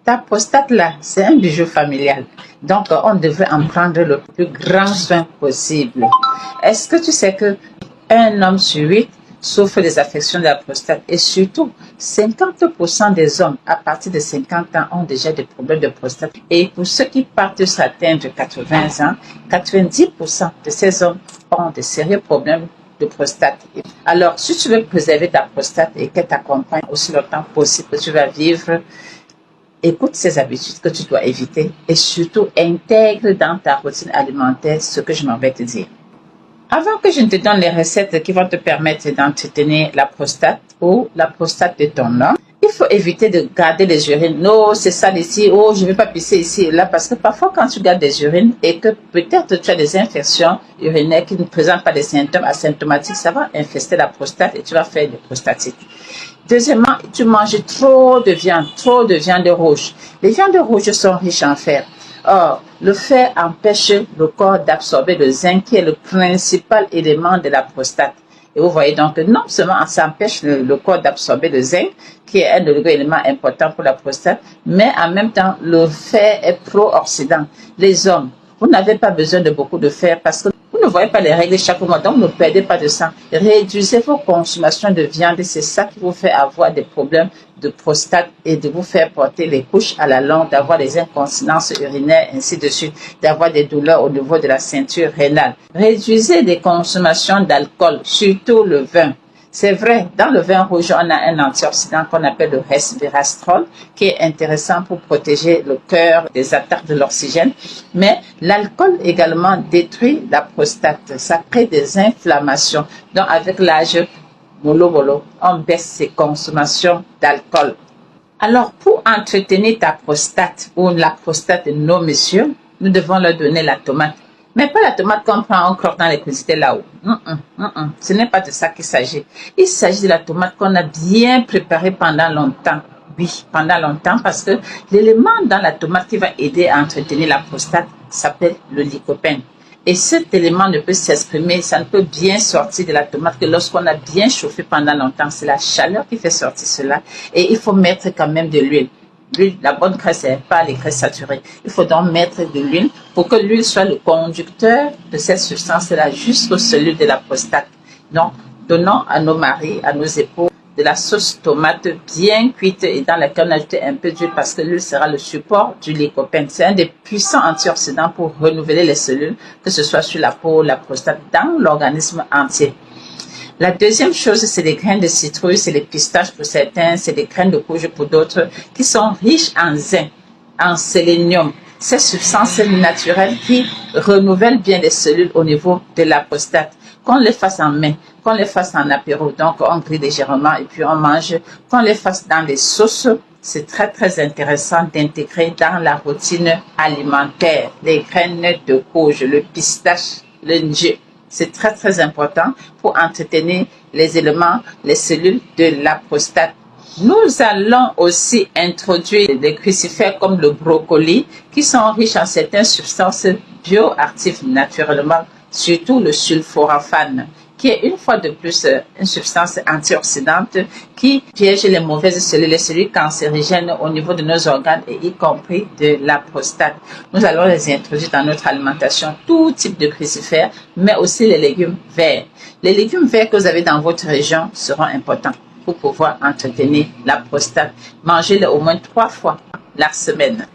Ta prostate là, c'est un bijou familial. Donc, on devrait en prendre le plus grand soin possible. Est-ce que tu sais que un homme sur 8 souffre des affections de la prostate et surtout 50% des hommes à partir de 50 ans ont déjà des problèmes de prostate. Et pour ceux qui partent sur atteindre 80 ans, 90% de ces hommes ont de sérieux problèmes de prostate. Alors, si tu veux préserver ta prostate et qu'elle t'accompagne aussi longtemps possible que tu vas vivre, écoute ces habitudes que tu dois éviter et surtout intègre dans ta routine alimentaire ce que je m'en vais te dire. Avant que je ne te donne les recettes qui vont te permettre d'entretenir la prostate ou la prostate de ton homme, il faut éviter de garder les urines. Non, c'est sale ici. Oh, je ne vais pas pisser ici et là. Parce que parfois, quand tu gardes des urines et que peut-être tu as des infections urinaires qui ne présentent pas des symptômes asymptomatiques, ça va infester la prostate et tu vas faire des prostatites. Deuxièmement, tu manges trop de viande rouge. Les viandes rouges sont riches en fer. Or, le fer empêche le corps d'absorber le zinc qui est le principal élément de la prostate. Et vous voyez donc que non seulement ça empêche le corps d'absorber le zinc, qui est un élément important pour la prostate, mais en même temps, le fer est pro-oxydant. Les hommes, vous n'avez pas besoin de beaucoup de fer parce que vous ne voyez pas les règles chaque mois, donc ne perdez pas de sang. Réduisez vos consommations de viande, c'est ça qui vous fait avoir des problèmes de prostate et de vous faire porter les couches à la longue, d'avoir des incontinences urinaires, ainsi de suite, d'avoir des douleurs au niveau de la ceinture rénale. Réduisez les consommations d'alcool, surtout le vin. C'est vrai, dans le vin rouge, on a un antioxydant qu'on appelle le resveratrol, qui est intéressant pour protéger le cœur des attaques de l'oxygène. Mais l'alcool également détruit la prostate. Ça crée des inflammations. Donc, avec l'âge, mollo, on baisse ses consommations d'alcool. Alors, pour entretenir ta prostate ou la prostate de nos messieurs, nous devons leur donner la tomate. Mais pas la tomate qu'on prend encore dans les crudités là-haut. Ce n'est pas de ça qu'il s'agit. Il s'agit de la tomate qu'on a bien préparée pendant longtemps. Oui, pendant longtemps, parce que l'élément dans la tomate qui va aider à entretenir la prostate s'appelle le lycopène. Et cet élément ne peut s'exprimer, ça ne peut bien sortir de la tomate que lorsqu'on a bien chauffé pendant longtemps. C'est la chaleur qui fait sortir cela. Et il faut mettre quand même de l'huile. L'huile, la bonne graisse, c'est pas les graisses saturées. Il faut donc mettre de l'huile pour que l'huile soit le conducteur de cette substance-là jusqu'aux cellules de la prostate. Donc, donnons à nos maris, à nos épouses, de la sauce tomate bien cuite et dans laquelle on a ajouté un peu d'huile parce que l'huile sera le support du lycopène. C'est un des puissants antioxydants pour renouveler les cellules, que ce soit sur la peau, la prostate, dans l'organisme entier. La deuxième chose, c'est les graines de citrouille, c'est les pistaches pour certains, c'est les graines de courge pour d'autres, qui sont riches en zinc, en sélénium. Ces substances naturelles qui renouvellent bien les cellules au niveau de la prostate. Qu'on les fasse en main, qu'on les fasse en apéro, donc on grille légèrement et puis on mange, qu'on les fasse dans les sauces. C'est très très intéressant d'intégrer dans la routine alimentaire les graines de courge, le pistache, le nji. C'est très très important pour entretenir les éléments, les cellules de la prostate. Nous allons aussi introduire des crucifères comme le brocoli qui sont riches en certaines substances bioactives naturellement, surtout le sulforaphane, qui est une fois de plus une substance antioxydante qui piège les mauvaises cellules, les cellules cancérigènes au niveau de nos organes et y compris de la prostate. Nous allons les introduire dans notre alimentation, tout type de crucifères, mais aussi les légumes verts. Les légumes verts que vous avez dans votre région seront importants pour pouvoir entretenir la prostate. Mangez-les au moins 3 fois la semaine.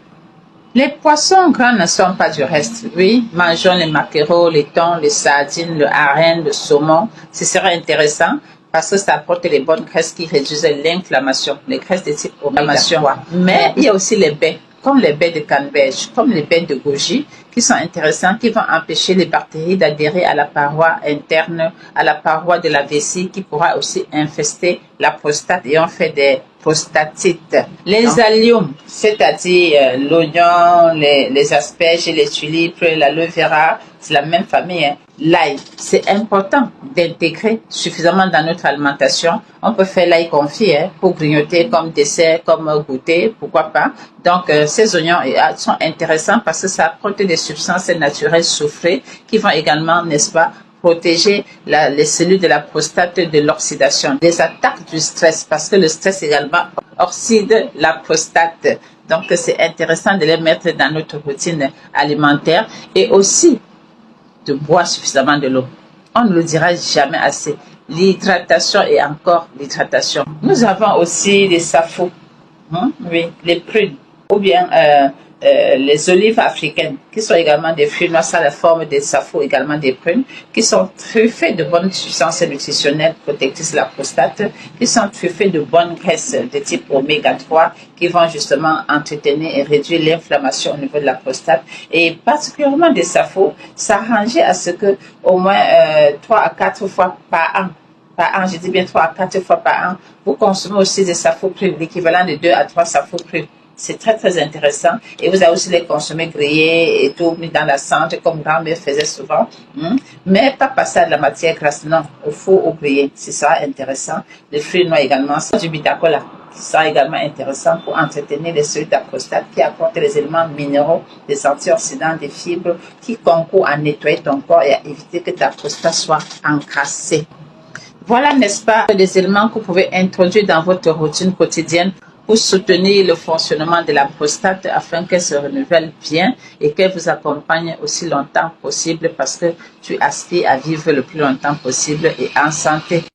Les poissons gras ne sont pas du reste. Oui, mangeons les maquereaux, les thons, les sardines, le hareng, le saumon. Ce sera intéressant parce que ça apporte les bonnes graisses qui réduisent l'inflammation, les graisses de type oméga 3. Mais il y a aussi les baies, comme les baies de canneberge, comme les baies de goji, qui sont intéressants, qui vont empêcher les bactéries d'adhérer à la paroi interne, à la paroi de la vessie, qui pourra aussi infester la prostate et on fait des prostatites. Les alliums, c'est-à-dire l'oignon, les asperges, les tulipes, l'aloe vera, c'est la même famille. Hein. L'ail, c'est important d'intégrer suffisamment dans notre alimentation. On peut faire l'ail confit pour grignoter comme dessert, comme goûter, pourquoi pas. Donc, ces oignons sont intéressants parce que ça apporte des substances naturelles soufrées qui vont également, n'est-ce pas, protéger les cellules de la prostate de l'oxydation, des attaques du stress, parce que le stress également oxyde la prostate. Donc, c'est intéressant de les mettre dans notre routine alimentaire et aussi de boire suffisamment de l'eau. On ne le dira jamais assez. L'hydratation et encore l'hydratation. Nous avons aussi les safos, oui, les prunes, ou bien les olives africaines, qui sont également des fruits noirs à la forme des safos, également des prunes, qui sont truffées de bonnes substances nutritionnelles protectrices de la prostate, qui sont truffées de bonnes graisses de type oméga 3, qui vont justement entretenir et réduire l'inflammation au niveau de la prostate, et particulièrement des safos, s'arranger à ce que au moins 3 à 4 fois par an, je dis bien 3 à 4 fois par an, vous consommez aussi des safos crus, l'équivalent de 2 à 3 safos crus. C'est très très intéressant et vous avez aussi les consommer grillés et tout mis dans la cendre comme grand-mère faisait souvent, mais pas passer à de la matière grasse, non, au four ou grillé, c'est ça intéressant. Les fruits noirs également, c'est du bitacola qui sera également intéressant pour entretenir les cellules de la prostate, qui apportent les éléments minéraux, des antioxydants, des fibres qui concourent à nettoyer ton corps et à éviter que ta prostate soit encrassée. Voilà, n'est-ce pas, les éléments que vous pouvez introduire dans votre routine quotidienne pour soutenir le fonctionnement de la prostate afin qu'elle se renouvelle bien et qu'elle vous accompagne aussi longtemps possible parce que tu aspires à vivre le plus longtemps possible et en santé.